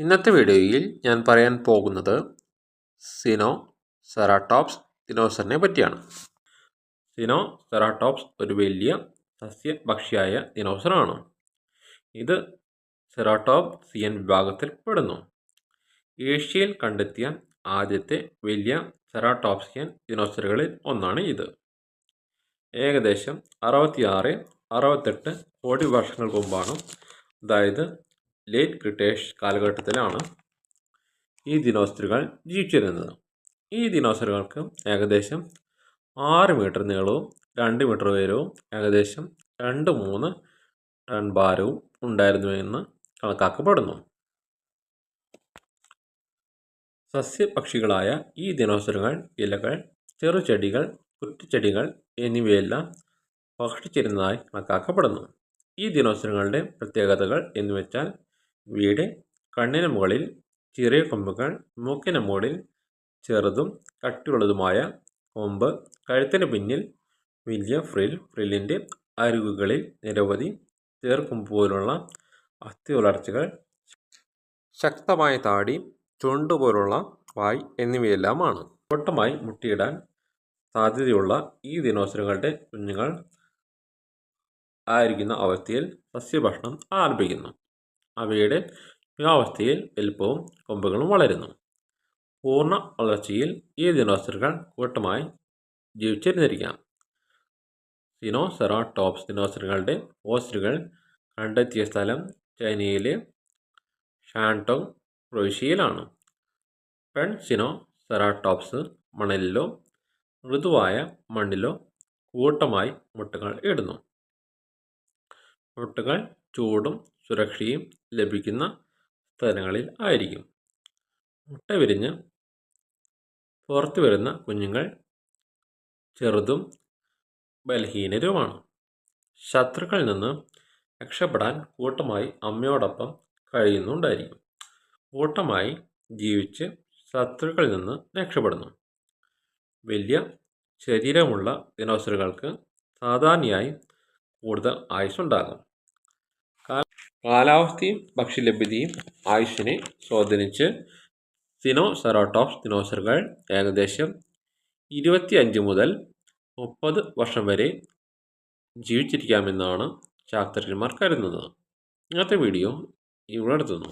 ഇന്നത്തെ വീഡിയോയിൽ ഞാൻ പറയാൻ പോകുന്നത് സിനോസെറാടോപ്സ് ദിനോസറിനെ പറ്റിയാണ്. സിനോസെറാടോപ്സ് ഒരു വലിയ സസ്യഭക്ഷിയായ ദിനോസറാണ്. ഇത് സെറാടോപ്സിയൻ വിഭാഗത്തിൽ പെടുന്നു. ഏഷ്യയിൽ കണ്ടെത്തിയ ആദ്യത്തെ വലിയ സെറാടോപ്സിയൻ ദിനോസറുകളിൽ ഒന്നാണ് ഇത്. ഏകദേശം 66-68 കോടി വർഷങ്ങൾക്ക് മുമ്പാണ്, അതായത് ലേറ്റ് ക്രിട്ടേഷ്യസ് കാലഘട്ടത്തിലാണ് ഈ ദിനോസറുകൾ ജീവിച്ചിരുന്നത്. ഈ ദിനോസറുകൾക്ക് ഏകദേശം 6 മീറ്റർ നീളവും 2 മീറ്റർ ഉയരവും ഏകദേശം 2-3 ടൺ ഭാരവും ഉണ്ടായിരുന്നുവെന്ന് കണക്കാക്കപ്പെടുന്നു. സസ്യപക്ഷികളായ ഈ ദിനോസറുകൾ ഇലകൾ, ചെറുചെടികൾ, കുറ്റിച്ചെടികൾ എന്നിവയെല്ലാം ഭക്ഷിച്ചിരുന്നതായി കണക്കാക്കപ്പെടുന്നു. ഈ ദിനോസറുകളുടെ പ്രത്യേകതകൾ എന്നുവെച്ചാൽ ഇവയുടെ കണ്ണിന് മുകളിൽ ചെറിയ കൊമ്പുകൾ, മൂക്കിന് മുകളിൽ ചെറുതും കട്ടിയുള്ളതുമായ കൊമ്പ്, കഴുത്തിന് പിന്നിൽ വലിയ ഫ്രില്ലിൻ്റെ അരികുകളിൽ നിരവധി ചേർക്കൊമ്പ് പോലുള്ള അസ്ഥി വളർച്ചകൾ, ശക്തമായ താടി, ചുണ്ടുപോലുള്ള വായ് എന്നിവയെല്ലാമാണ്. കൂട്ടമായി മുട്ടയിടാൻ സാധ്യതയുള്ള ഈ ദിനോസറുകളുടെ കുഞ്ഞുങ്ങൾ ആയിരിക്കുന്ന അവസ്ഥയിൽ സസ്യഭക്ഷണം ആരംഭിക്കുന്നു. അവയുടെ യുവാവസ്ഥയിൽ വലിപ്പവും കൊമ്പുകളും വളരുന്നു. പൂർണ്ണ വളർച്ചയിൽ ഈ ദിനോസറുകൾ കൂട്ടമായി ജീവിച്ചിരുന്നിരിക്കാം. സിനോസെറാടോപ്സ് ദിനോസറുകളുടെ ഫോസിലുകൾ കണ്ടെത്തിയ സ്ഥലം ചൈനയിലെ ഷാൻടോങ് പ്രവിശ്യയിലാണ്. പെൺ സിനോസെറാടോപ്സ് മണലിലോ മൃദുവായ മണ്ണിലോ കൂട്ടമായി മുട്ടകൾ ഇടുന്നു. മുട്ടകൾ ചൂടും സുരക്ഷയും ലഭിക്കുന്ന സ്ഥലങ്ങളിൽ ആയിരിക്കും. മുട്ട വിരിഞ്ഞ് പുറത്തു വരുന്ന കുഞ്ഞുങ്ങൾ ചെറുതും ബലഹീനരുമാണ്. ശത്രുക്കളിൽ നിന്ന് രക്ഷപ്പെടാൻ കൂട്ടമായി അമ്മയോടൊപ്പം കഴിയുന്നുണ്ടായിരിക്കും. കൂട്ടമായി ജീവിച്ച് ശത്രുക്കളിൽ നിന്ന് രക്ഷപ്പെടുന്നു. വലിയ ശരീരമുള്ള ദിനോസറുകൾക്ക് സാധാരണയായി കൂടുതൽ ആയുസ്സുണ്ടാകും. കാലാവസ്ഥയും ഭക്ഷ്യലഭ്യതയും ആയുസ്സിനെ സ്വാധീനിച്ച് സിനോസെറാടോപ്സ് ദിനോസറുകൾ ഏകദേശം 25 മുതൽ 30 വർഷം വരെ ജീവിച്ചിരിക്കാമെന്നാണ് ശാസ്ത്രജ്ഞന്മാർ കരുതുന്നത്. ഇന്നത്തെ വീഡിയോ ഇവിടെ നിർത്തുന്നു.